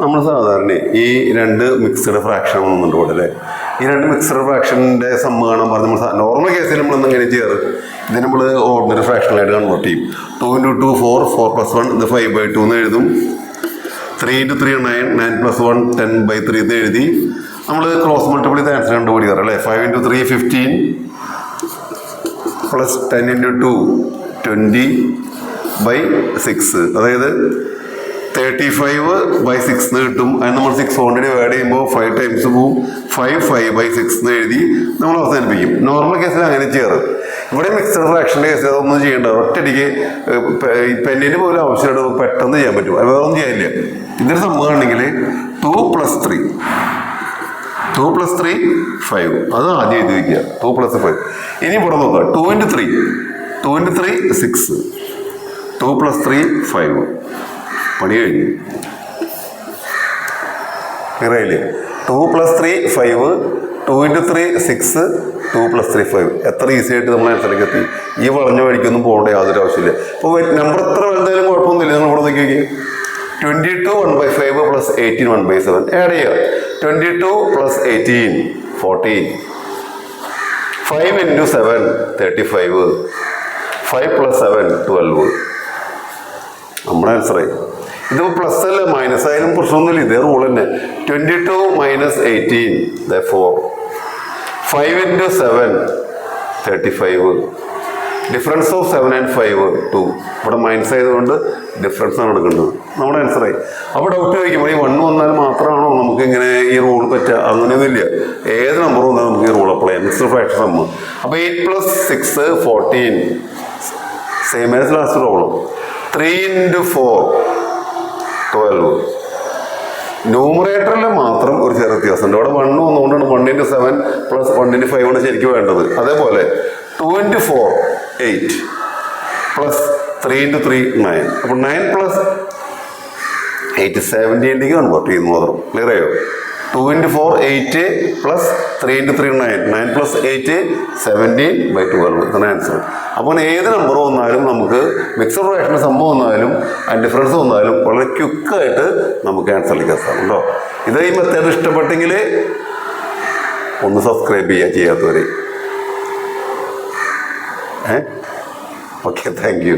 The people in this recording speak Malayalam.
നമ്മൾ സാധാരണ ഈ രണ്ട് മിക്സ്ഡ് ഫ്രാക്ഷൻ വന്നിട്ടുണ്ട് ഇവിടെ അല്ലേ. ഈ രണ്ട് മിക്സ്ഡ് ഫ്രാക്ഷൻ്റെ സമ്മ് കാണാൻ പറഞ്ഞ് നമ്മൾ നോർമൽ കേസിൽ നമ്മളൊന്നും എങ്ങനെ ചെയ്യാറ്, ഇത് നമ്മൾ ഓർഡിനറി ഫ്രാക്ഷനായിട്ട് കൺവേർട്ട് ചെയ്യും. 2 × 2 4, 4 + 1 ഇത് 5/2 എന്ന് എഴുതും. 3 × 3 9, 9 + 1 10/3 ഇത് എഴുതി നമ്മൾ ക്രോസ് മൾട്ടിപ്പിൾ ചെയ്ത് ആൻസർ കണ്ടുപിടിക്കാറ് അല്ലേ. 5 × 3 15 + 10 × 2 20/6 അതായത് 35/6 എന്ന് കിട്ടും. അതിന് നമ്മൾ 6 കൊണ്ട് ഡിവൈഡ് ചെയ്യുമ്പോൾ 5 ടൈംസ് പോവും. 5/6 എന്ന് എഴുതി നമ്മൾ അവസാനിപ്പിക്കും. നോർമൽ കേസിൽ അങ്ങനെ ചെയ്യാറ്. ഇവിടെ മിക്സഡ് ഫ്രാക്ഷൻ്റെ കേസിൽ അതൊന്നും ചെയ്യേണ്ട, ഒറ്റയടിക്ക് പെന്നിന് പോലും ആവശ്യമായിട്ട് പെട്ടെന്ന് ചെയ്യാൻ പറ്റും. അത് വേറെ ഒന്നും ചെയ്യാനില്ല. ഇതൊരു സംഭവം ആണെങ്കിൽ 2 + 3 5 അത് ആദ്യം എഴുതി വയ്ക്കുക. 2 + 5. ഇനി ഇവിടെ നോക്കുക 2 × 3 6 2 + 3 5 പണി കഴിഞ്ഞു. ക്ലിയറായില്ലേ? 2 + 3 5 2 × 3 6 2 + 3 5 എത്ര ഈസി ആയിട്ട് നമ്മൾ ആൻസറിലേക്ക് എത്തി. ഈ വളഞ്ഞ വഴിക്കൊന്നും പോകേണ്ട യാതൊരു ആവശ്യമില്ല. ഇപ്പോൾ നമ്പർ എത്ര വലുതായാലും കുഴപ്പമൊന്നുമില്ല. നമ്മൾ ഇവിടെ നോക്കി 22 1/5 + 18 1/7 ആഡ് ചെയ്യുക. 22 + 18 14 5 × 7 35 5 + 7 12 നമ്മുടെ ആൻസറായി. ഇതിപ്പോൾ പ്ലസ് അല്ല മൈനസ് ആയാലും പ്രശ്നമൊന്നുമില്ല, ഇതേ റൂൾ തന്നെ. 22 - 18 4 5 × 7 35 ഡിഫറൻസ് ഓഫ് 7 and 5 2 ഇവിടെ മൈനസ് ആയതുകൊണ്ട് ഡിഫറൻസ് ആണ് എടുക്കേണ്ടത്. നമ്മുടെ ആൻസറായി. അപ്പോൾ ഡൗട്ട് ചോദിക്കുമ്പോൾ ഈ 1 വന്നാൽ മാത്രമാണോ നമുക്ക് ഇങ്ങനെ ഈ റൂൾ പറ്റുക? അങ്ങനെയൊന്നുമില്ല. ഏത് നമ്പർ വന്നാൽ നമുക്ക് ഈ റൂൾ അപ്ലൈ ചെയ്യാം. Mixed fraction sum. അപ്പോൾ 8 + 6 14 സെയിം ആസ് ലാസ്റ്റ് പ്രോബ്ലം. 3 × 4 12 ന്യൂമറേറ്ററിൽ മാത്രം ഒരു ചെറിയ വ്യത്യാസമുണ്ട്. ഇവിടെ 1 വന്നുകൊണ്ടാണ് 1 × 7 + 1 × 5 ആണ് ശരിക്കും വേണ്ടത്. അതേപോലെ 2 × 4 8 + 3 × 3 9. അപ്പോൾ 9 + 8 17 കൺവേർട്ട് ചെയ്യുന്നു മാത്രം. ക്ലിയർ ആയോ? 2 × 4 8 + 3 × 3 9 9 + 8 17/12 ഇതാണ് ആൻസർ. അപ്പോൾ ഏത് നമ്പർ വന്നാലും നമുക്ക് മിക്സഡ് ഫ്രാക്ഷൻ്റെ സംഭവം വന്നാലും അതിന് ഡിഫറൻസ് വന്നാലും വളരെ ക്വിക്കായിട്ട് നമുക്ക് ആൻസറിലേക്ക് എത്താം കേട്ടോ. ഇത് ഈ മെത്തേഡ് ഇഷ്ടപ്പെട്ടെങ്കിൽ ഒന്ന് സബ്സ്ക്രൈബ് ചെയ്യുക ചെയ്യാത്തവർ. Okay, thank you.